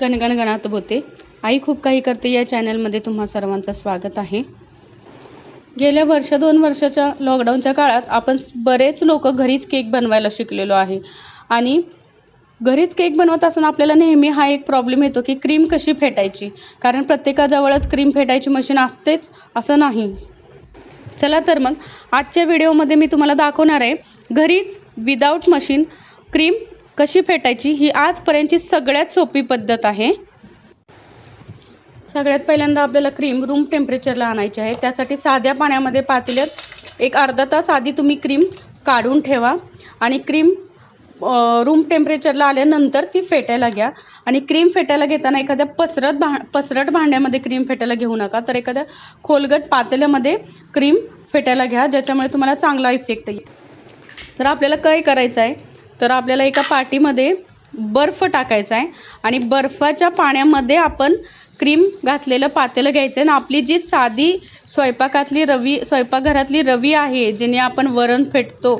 गणगण गणात बोते. आई खूप काही करते या चॅनलमध्ये तुम्हा सर्वांचं स्वागत आहे. गेल्या दोन वर्षाच्या लॉकडाऊनच्या काळात आपण बरेच लोक घरीच केक बनवायला शिकलेलो आहे. आणि घरीच केक बनवत असताना आपल्याला नेहमी हा एक प्रॉब्लेम येतो की क्रीम कशी फेटायची, कारण प्रत्येकाजवळच क्रीम फेटायची मशीन असतेच असं नाही. चला तर मग आजच्या व्हिडिओमध्ये मी तुम्हाला दाखवणार आहे घरीच विदाऊट मशीन क्रीम कशी फेटायची. ही आजपर्यंतची सगळ्यात सोपी पद्धत आहे. सगळ्यात पहिल्यांदा आपल्याला क्रीम रूम टेम्परेचरला आणायची आहे. त्यासाठी साध्या पाण्यामध्ये पातेल्यात एक अर्धा तास आधी तुम्ही क्रीम काढून ठेवा आणि क्रीम रूम टेम्परेचरला आल्यानंतर ती फेटायला घ्या. आणि क्रीम फेटायला घेताना एखाद्या पसरट भांड्यामध्ये क्रीम फेटायला घेऊ नका, तर एखाद्या खोलगट पातेल्यामध्ये क्रीम फेटायला घ्या, ज्याच्यामुळे तुम्हाला चांगला इफेक्ट येईल. तर आपल्याला काय करायचं आहे, तर आपल्याला एका पाटीमध्ये बर्फ टाकायचा आहे आणि बर्फाच्या पाण्यामध्ये आपण क्रीम घातलेलं पातेलं घ्यायचं आहे. आणि आपली जी साधी स्वयंपाकघरातली रवी आहे, जिने आपण वरण फेटतो,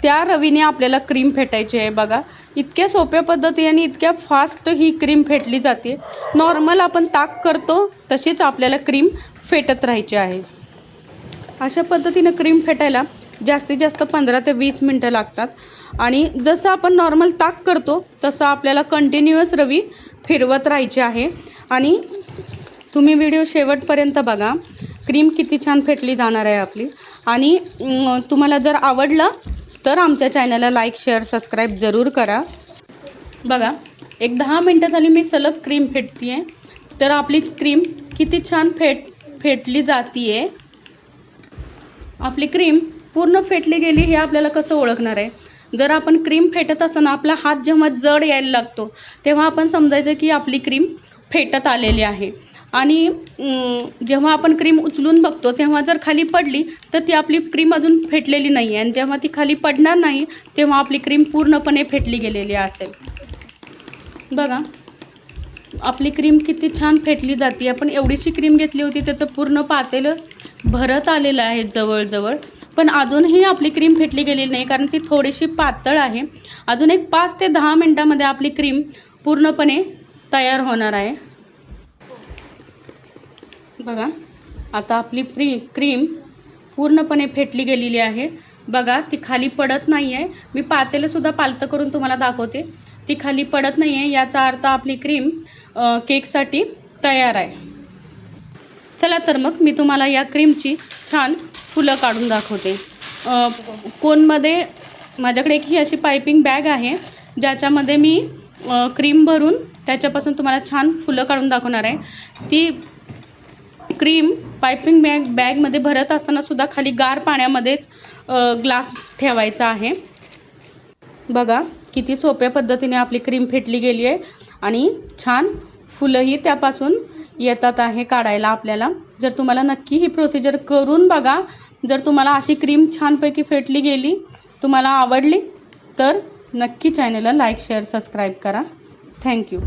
त्या रवीने आपल्याला क्रीम फेटायची आहे. बघा, इतक्या सोप्या पद्धतीने इतक्या फास्ट ही क्रीम फेटली जाते. नॉर्मल आपण ताक करतो तशीच आपल्याला क्रीम फेटत राहायची आहे. अशा पद्धतीने क्रीम फेटायला जास्तीत जास्त 15 ते 20 मिनटं लागतात. आणि जसं आपण नॉर्मल ताक करतो तसं आपल्याला कंटिन्युअस रवी फिरवत राहायची आहे. आणि तुम्ही व्हिडिओ शेवटपर्यंत बघा, क्रीम किती छान फेटली जाणार आहे आपली. आणि तुम्हाला जर आवडलं तर आमच्या चॅनलला लाईक, शेअर, सबस्क्राईब जरूर करा. बघा, एक 10 मिनटं झाली मी सलग क्रीम फेटते आहे, तर आपली क्रीम किती छान फेटली जाती आहे. आपली क्रीम पूर्ण फेटली गेली हे आपल्याला कसं ओळखणार आहे, जर आपण क्रीम फेटत असताना आपला हात जेव्हा जड यायला लागतो तेव्हा आपण समजायचं की आपली क्रीम फेटत आलेली आहे. आणि जेव्हा आपण क्रीम उचलून बघतो तेव्हा जर खाली पडली तर ती आपली क्रीम अजून फेटलेली नाही आहे. आणि जेव्हा ती खाली पडणार नाही तेव्हा आपली क्रीम पूर्णपणे फेटली गेलेली असेल. बघा, आपली क्रीम किती छान फेटली जाते. आपण एवढीशी क्रीम घेतली होती, त्याचं पूर्ण पातेलं भरत आलेलं आहे जवळजवळ, पण अजूनही आपली क्रीम फेटली गेलेली नाही, कारण ती थोडीशी पातळ आहे. अजून एक 5 ते 10 मिनटामध्ये आपली क्रीम पूर्णपणे तयार होणार आहे. बघा, आता आपली क्रीम पूर्णपणे फेटली गेलेली आहे. बघा, ती खाली पडत नाही आहे. मी पातेलंसुद्धा पालतं करून तुम्हाला दाखवते. ती खाली पडत नाही आहे, याचा अर्थ आपली क्रीम केकसाठी तयार आहे. चला तर मग मी तुम्हाला या क्रीमची छान फुलं काढून दाखवते. कोनमध्ये माझ्याकडे एक ही अशी पायपिंग बॅग आहे, ज्याच्यामध्ये मी क्रीम भरून त्याच्यापासून तुम्हाला छान फुलं काढून दाखवणार आहे. ती क्रीम पायपिंग बॅगमध्ये भरत असताना सुद्धा खाली गार पाण्यामध्येच ग्लास ठेवायचा आहे. बघा, किती सोप्या पद्धतीने आपली क्रीम फेटली गेली आहे आणि छान फुलंही त्यापासून येतात आहे काढायला आपल्याला. जर तुम्हाला नक्की ही प्रोसिजर करून बघा. जर तुम्हाला अशी क्रीम छानपैकी फेटली गेली, तुम्हाला आवडली, तर नक्की चॅनलला लाईक, शेअर, सबस्क्राईब करा. थँक्यू.